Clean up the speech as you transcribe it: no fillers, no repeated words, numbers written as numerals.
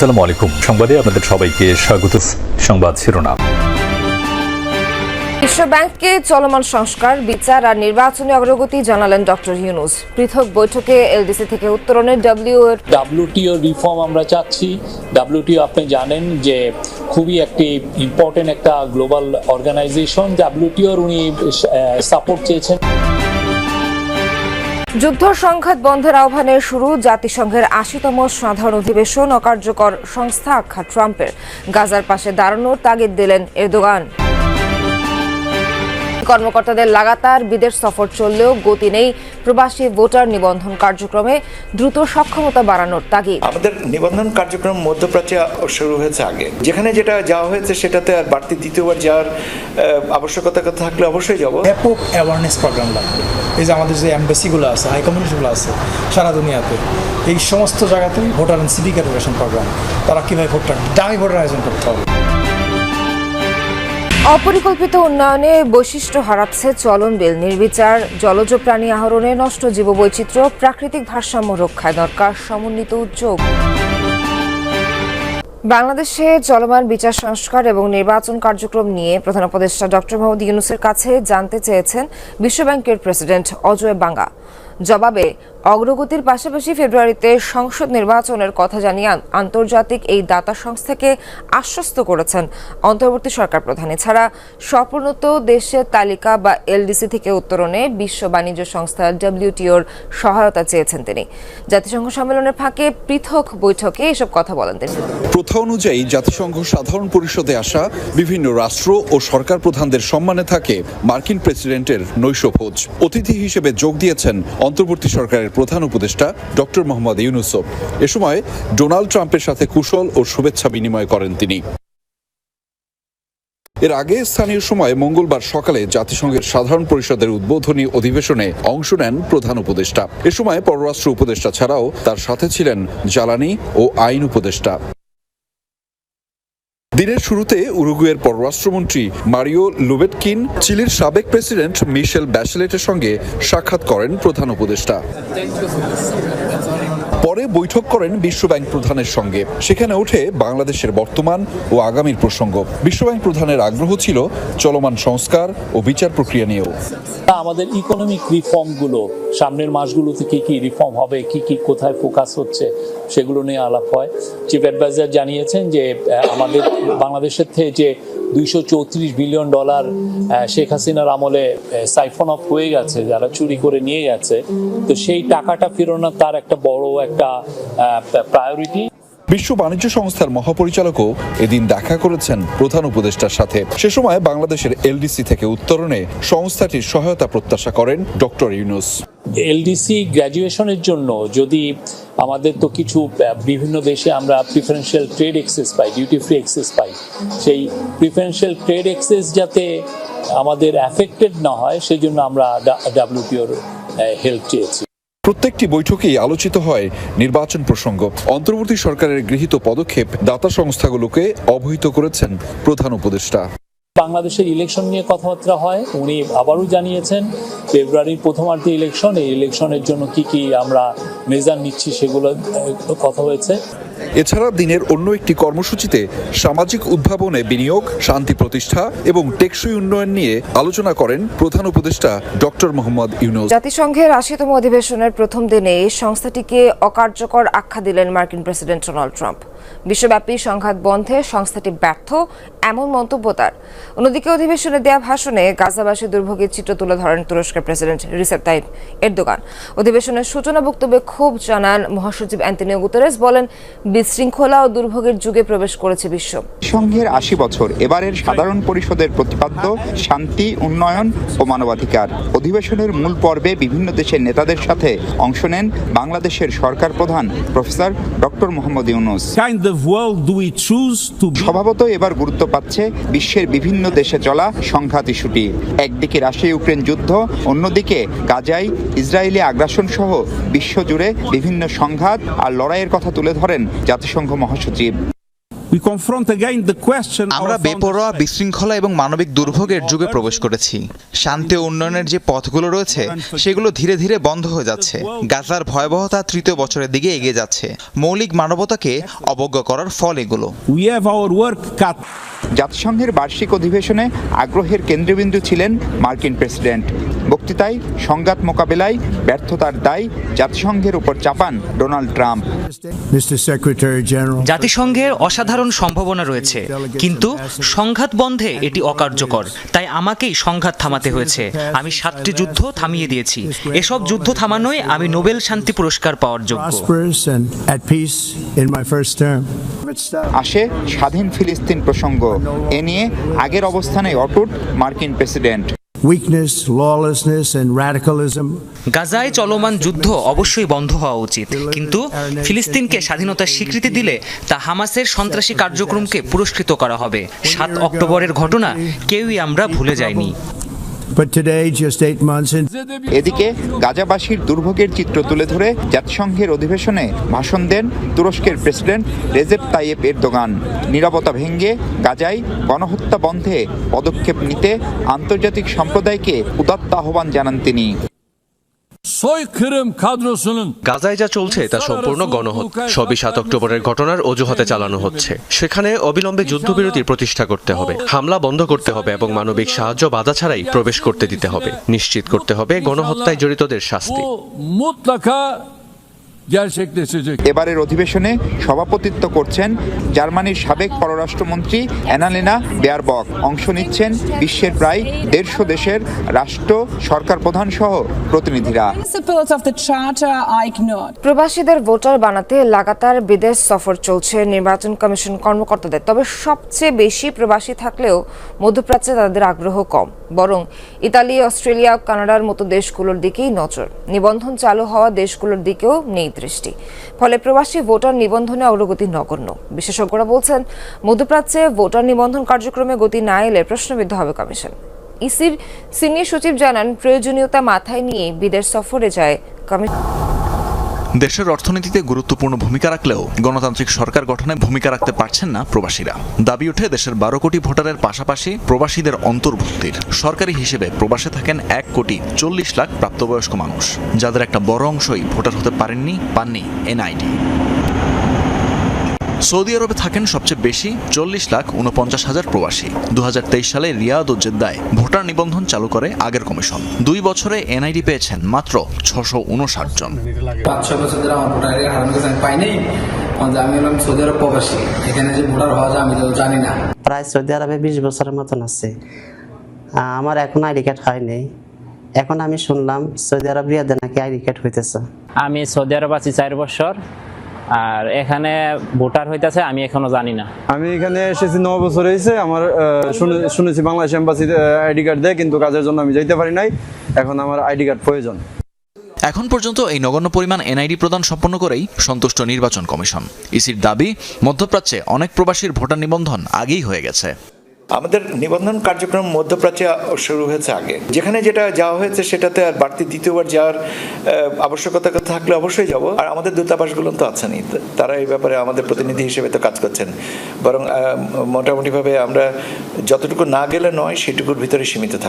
আসসালামু আলাইকুম। সংবাদে আপনাদের সবাইকে স্বাগত। সংবাদ শিরোনাম। বিশ্বব্যাংকে চলমান সংস্কার, বিচার আর নির্বাচনী অগ্রগতি জানালেন ডক্টর ইউনূস। পৃথক বৈঠকে এলডিসি থেকে উত্তরণে ডব্লিউটিও রিফর্ম আমরা চাচ্ছি। ডব্লিউটিও আপনি জানেন যে খুবই একটি ইম্পর্টেন্ট একটা গ্লোবাল অর্গানাইজেশন। ডব্লিউটিওর উনি সাপোর্ট চেয়েছেন। যুদ্ধ সংঘাত বন্ধের আহ্বানে শুরু জাতিসংঘের ৮০তম সাধারণ অধিবেশন। অকার্যকর সংস্থা আখ্যা ট্রাম্পের। গাজার পাশে দাঁড়ানোর তাগিদ দিলেন এরদোগান। কর্মকর্তাদের লাগাতার বিদেশ সফর চললেও গতি নেই প্রবাসী ভোটার নিবন্ধন কার্যক্রমে। দ্রুত সক্ষমতা বাড়ানোর তাগিদ। আমাদের নিবন্ধন কার্যক্রম মধ্যপ্রাচ্যে শুরু হয়েছে আগে, যেখানে যেটা যাওয়া হয়েছে সেটাতে আর বাড়তি দ্বিতীয়বার যাওয়ার আবশ্যকতা থাকলে অবশ্যই যাব। ব্যাপক অ্যাওয়ারনেস প্রোগ্রাম লাগবে। এই যে আমাদের যে এমবাসিগুলো আছে, হাই কমিশনগুলো আছে সারা দুনিয়াতে, এই সমস্ত জায়গাতেই voter and civic education programme, তারা কীভাবে দামি ভোটার আয়োজন করতে হবে। অপরিকল্পিত উন্নয়নে বৈশিষ্ট্য হারাচ্ছে চলন বিল। নির্বিচার জলজ প্রাণী আহরণে, নষ্ট জীববৈচিত্র্য, প্রাকৃতিক ভারসাম্য রক্ষায় দরকার সমন্বিত উদ্যোগ। বাংলাদেশে চলমান বিচার সংস্কার এবং নির্বাচন কার্যক্রম নিয়ে প্রধান উপদেষ্টা ডক্টর মোহাম্মদ ইউনূসের কাছে জানতে চেয়েছেন বিশ্বব্যাংকের প্রেসিডেন্ট অজয় বাঙ্গা। জবাবে অগ্রগতির পাশাপাশি ফেব্রুয়ারিতে সংসদ নির্বাচনের কথা জানিয়ে আন্তর্জাতিক এই দাতা সংস্থাকে আশ্বস্ত করেছেন অন্তর্বর্তী সরকার প্রধান। এছাড়া স্বপ্রণোত দেশের তালিকা বা এলডিসি থেকে উত্তরণে বিশ্ব বাণিজ্য সংস্থা ডব্লিউটিওর সহায়তা চেয়েছেন তিনি। জাতিসংঘ সম্মেলনের ফাঁকে পৃথক বৈঠকে এসব কথা বলেন তিনি। প্রথা অনুযায়ী জাতিসংঘ সাধারণ পরিষদে আসা বিভিন্ন রাষ্ট্র ও সরকার প্রধানদের সম্মানে থাকে মার্কিন প্রেসিডেন্টের নৈশভোজ। অতিথি হিসেবে যোগ দিয়েছেন অন্তর্বর্তী সরকারের প্রধান উপদেষ্টা ডক্টর মোহাম্মদ ইউনূস। এ সময় ডোনাল্ড ট্রাম্পের সাথে কুশল ও শুভেচ্ছা বিনিময় করেন তিনি। এর আগে স্থানীয় সময় মঙ্গলবার সকালে জাতিসংঘের সাধারণ পরিষদের উদ্বোধনী অধিবেশনে অংশ নেন প্রধান উপদেষ্টা। এ সময় পররাষ্ট্র উপদেষ্টা ছাড়াও তার সাথে ছিলেন জ্বালানি ও আইন উপদেষ্টা। দিনের শুরুতে উরুগুয়ের পররাষ্ট্রমন্ত্রী মারিও লুবেটকিন চিলির সাবেক প্রেসিডেন্ট মিশেল ব্যাচেলেটের সঙ্গে সাক্ষাৎ করেন প্রধান উপদেষ্টা। পরে বৈঠক করেন বিশ্বব্যাংক প্রধানের সঙ্গে। সেখানে ওঠে বাংলাদেশের বর্তমান ও আগামীর প্রসঙ্গ। বিশ্বব্যাংক প্রধানের আগ্রহ ছিল চলমান সংস্কার ও বিচার প্রক্রিয়া নিয়েও। আমাদের ইকোনমিক রিফর্মগুলো সামনের মাসগুলোতে কি কি রিফর্ম হবে, কি কোথায় ফোকাস হচ্ছে, সেগুলো নিয়ে আলাপ হয়। চিফ অ্যাডভাইজার জানিয়েছেন যে আমাদের বাংলাদেশের থেকে যে $234 বিলিয়ন শেখ হাসিনার আমলে সাইফন অফ হয়ে গেছে, যারা চুরি করে নিয়ে গেছে, তো সেই টাকাটা ফেরানো তার একটা বড় একটা প্রায়োরিটি। বিশ্ব বাণিজ্য সংস্থার মহাপরিচালকও এদিন দেখা করেছেন প্রধান উপদেষ্টার সাথে। সে সময় বাংলাদেশের এলডিসি থেকে উত্তরণে সংস্থাটির সহায়তা প্রত্যাশা করেন ডক্টর ইউনূস। এলডিসি গ্র্যাজুয়েশনের জন্য যদি আমাদের তো কিছু বিভিন্ন দেশে আমরা প্রিফারেন্সিয়াল ট্রেড এক্সেস পাই, ডিউটি ফ্রি এক্সেস পাই, সেই প্রিফারেন্সিয়াল ট্রেড এক্সেস যাতে আমাদের অ্যাফেক্টেড না হয় সেই জন্য আমরা ডব্লিউটিওর হেল্প চেয়েছি। প্রত্যেকটি বৈঠকেই আলোচিত হয় নির্বাচন প্রসঙ্গ। অন্তর্বর্তী সরকারের গৃহীত পদক্ষেপ দাতা সংস্থাগুলোকে অবহিত করেছেন প্রধান উপদেষ্টা। বাংলাদেশের ইলেকশন নিয়ে কথাবার্তা হয়। উনি আবারও জানিয়েছেন ফেব্রুয়ারির প্রথমার্ধে ইলেকশন, এই ইলেকশনের জন্য কি আমরা মেজার নিচ্ছি সেগুলো কথা হয়েছে। এছাড়া দিনের অন্য একটি কর্মসূচিতে সামাজিক উদ্ভাবনে বিনিয়োগ, শান্তি প্রতিষ্ঠা এবং টেকসই উন্নয়ন নিয়ে আলোচনা করেন প্রধান উপদেষ্টা ডক্টর মোহাম্মদ ইউনূস। জাতিসংঘের ৮০তম অধিবেশনের প্রথম দিনে সংস্থাটিকে অকার্যকর আখ্যা দিলেন মার্কিন প্রেসিডেন্ট ডোনাল্ড ট্রাম্প। বিশ্বব্যাপী সংঘাত বন্ধে সংস্থাটি ব্যর্থ, এমন মন্তব্য তার। অন্যদিকে অধিবেশনে দেয়া ভাষণে গাজাবাসী দুর্ভোগের চিত্র তুলে ধরেন তুরস্কের প্রেসিডেন্ট রিসেপ তাইপ এরদোগান। অধিবেশনের সূচনা বক্তব্যে ক্ষোভ জানান মহাসচিব অ্যান্টনিও গুতেরেস। বলেন, বিশৃঙ্খলা ও দুর্ভোগের যুগে প্রবেশ করেছে বিশ্ব। সংঘের ৮০ বছর এবারের সাধারণ পরিষদের প্রতিপাদ্য শান্তি, উন্নয়ন ও মানবাধিকার। অধিবেশনের মূল পর্বে বিভিন্ন দেশের নেতাদের সাথে অংশ নেন বাংলাদেশের সরকার প্রধান প্রফেসর ডক্টর মোহাম্মদ ইউনূস। স্বভাবত এবার গুরুত্ব পাচ্ছে বিশ্বের বিভিন্ন দেশে চলা সংঘাত ইস্যুটি। একদিকে রাশিয়া ইউক্রেন যুদ্ধ, অন্যদিকে গাজায় ইসরায়েলি আগ্রাসন সহ বিশ্বজুড়ে বিভিন্ন সংঘাত আর লড়াইয়ের কথা তুলে ধরেন জাতিসংঘ মহাসচিব। আমরা বেপরোয়া, বিশৃঙ্খলা এবং মানবিক দুর্ভোগের যুগে প্রবেশ করেছি। শান্তি ও উন্নয়নের যে পথগুলো রয়েছে সেগুলো ধীরে ধীরে বন্ধ হয়ে যাচ্ছে। গাজার ভয়াবহতা তৃতীয় বছরের দিকে এগিয়ে যাচ্ছে। মৌলিক মানবতাকে অবজ্ঞা করার ফল এগুলো। জাতিসংঘের বার্ষিক অধিবেশনে আগ্রহের কেন্দ্রবিন্দু ছিলেন মার্কিন প্রেসিডেন্ট। বক্তৃতায় সংঘাত মোকাবেলায় ব্যর্থতার দায় জাতিসংঘের উপর চাপান ডোনাল্ড ট্রাম্প। জাতিসংঘের অসাধারণ সম্ভাবনা রয়েছে, কিন্তু সংঘাত বন্ধে এটি অকার্যকর। তাই আমাকেই সংঘাত থামাতে হয়েছে। আমি 7টি যুদ্ধ থামিয়ে দিয়েছি। এসব যুদ্ধ থামানোয় আমি নোবেল শান্তি পুরস্কার পাওয়ার যোগ্য। আসে স্বাধীন ফিলিস্তিন প্রসঙ্গ। এ নিয়ে আগের অবস্থানে অটুট মার্কিন প্রেসিডেন্ট। গাজায় চলমান যুদ্ধ অবশ্যই বন্ধ হওয়া উচিত, কিন্তু ফিলিস্তিনকে স্বাধীনতার স্বীকৃতি দিলে তা হামাসের সন্ত্রাসী কার্যক্রমকে পুরস্কৃত করা হবে। 7 অক্টোবরের ঘটনা কেউই আমরা ভুলে যাইনি। এদিকে গাজাবাসীর দুর্ভোগের চিত্র তুলে ধরে জাতিসংঘের অধিবেশনে ভাষণ দেন তুরস্কের প্রেসিডেন্ট রেজেপ তাইয়েপ এরদোগান। নীরবতা ভেঙে গাজায় গণহত্যা বন্ধে পদক্ষেপ নিতে আন্তর্জাতিক সম্প্রদায়কে উদাত্ত আহ্বান জানান তিনি। গাজায় যা চলছে তা সম্পূর্ণ গণহত্যা। সবই 7 অক্টোবরের ঘটনার অজুহাতে চালানো হচ্ছে। সেখানে অবিলম্বে যুদ্ধবিরতি প্রতিষ্ঠা করতে হবে, হামলা বন্ধ করতে হবে এবং মানবিক সাহায্য বাধা ছাড়াই প্রবেশ করতে দিতে হবে। নিশ্চিত করতে হবে গণহত্যায় জড়িতদের শাস্তি। এবারের অধিবেশনে সভাপতিত্ব করছেন জার্মানির সাবেক পররাষ্ট্রমন্ত্রী অ্যানালেনা বেয়ারবক। অংশ নিচ্ছেন বিশ্বের প্রায় 150 দেশের রাষ্ট্র, সরকার প্রধান সহ প্রতিনিধিরা। প্রবাসীদের ভোটার বানাতে লাগাতার বিদেশ সফর চলছে নির্বাচন কমিশন কর্মকর্তাদের। তবে সবচেয়ে বেশি প্রবাসী থাকলেও মধ্যপ্রাচ্যে তাদের আগ্রহ কম। বরং ইতালি, অস্ট্রেলিয়া, কানাডার মতো দেশগুলোর দিকেই নজর। নিবন্ধন চালু হওয়া দেশগুলোর দিকেও নেই দৃষ্টি। ফলে প্রবাসী ভোটার নিবন্ধনে অগ্রগতি নগণ্য। বিশেষজ্ঞরা বলছেন, মধ্যপ্রাচ্যে ভোটার নিবন্ধন কার্যক্রমে গতি না এলে প্রশ্নবিদ্ধ হবে কমিশন। ইসির সিনিয়র সচিব জানান, প্রয়োজনীয়তা মাথায় নিয়ে বিদেশ সফরে যায় কমিশন। দেশের অর্থনীতিতে গুরুত্বপূর্ণ ভূমিকা রাখলেও গণতান্ত্রিক সরকার গঠনে ভূমিকা রাখতে পারছেন না প্রবাসীরা। দাবি ওঠে দেশের 12 কোটি ভোটারের পাশাপাশি প্রবাসীদের অন্তর্ভুক্তির। সরকারি হিসেবে প্রবাসে থাকেন 1,40,00,000 প্রাপ্তবয়স্ক মানুষ, যাদের একটা বড় অংশই ভোটার হতে পাননি এনআইডি। সৌদি আরবে থাকেন সবচেয়ে বেশি 40,49,000 প্রবাসী। 2023 সালে রিয়াদ ও জেদ্দায় ভোটার নিবন্ধন চালু করে আগের কমিশন। 2 বছরে এনআইডি পেয়েছেন মাত্র 659 জন। 5-6 বছর ধরে আমার ভোটার আমি পাইনি। আমি হলাম সৌদি আরব প্রবাসী, এখানে যে ভোটার হওয়া যায় আমি তো জানি না। প্রায় সৌদি আরবে 20 বছরের মতন আছে। আমার এখন আইডি কার্ড হয়নি। এখন আমি শুনলাম সৌদি আরব রিয়াদে নাকি আইডি কার্ড হইতেছে। আমি সৌদি আরব আছি 4 বছর, আর এখানে ভোটার হইতেছে আমি এখনো জানি না। আমি এখানে এসেছি 9 বছর হয়েছে। আমার শুনেছি বাংলাদেশ এম্বাসিতে আইডি কার্ড দেয়, কিন্তু কাজের জন্য আমি যাইতে পারি নাই। এখন আমার আইডি কার্ড প্রয়োজন। এখন পর্যন্ত এই নগণ্য পরিমাণ এনআইডি প্রদান সম্পন্ন করেই সন্তুষ্ট নির্বাচন কমিশন। ইসির দাবি, মধ্যপ্রাচ্যে অনেক প্রবাসীর ভোটার নিবন্ধন আগেই হয়ে গেছে। আমাদের নিবন্ধন কার্যক্রম মধ্যপ্রাচ্যে শুরু হয়েছে আগে। যেখানে যেটা যাওয়া হয়েছে সেটাতে আর বাড়তি দ্বিতীয়বার যাওয়ার আবশ্যকতা থাকলে অবশ্যই যাব। আর আমাদের দূতাবাসগুলো তো আছেনই, তারা এই ব্যাপারে আমাদের প্রতিনিধি হিসেবে তো কাজ করছেন। বরং মোটামুটিভাবে আমরা যতটুকু না গেলে নয় সেটুকুর ভিতরে সীমিত থাকি।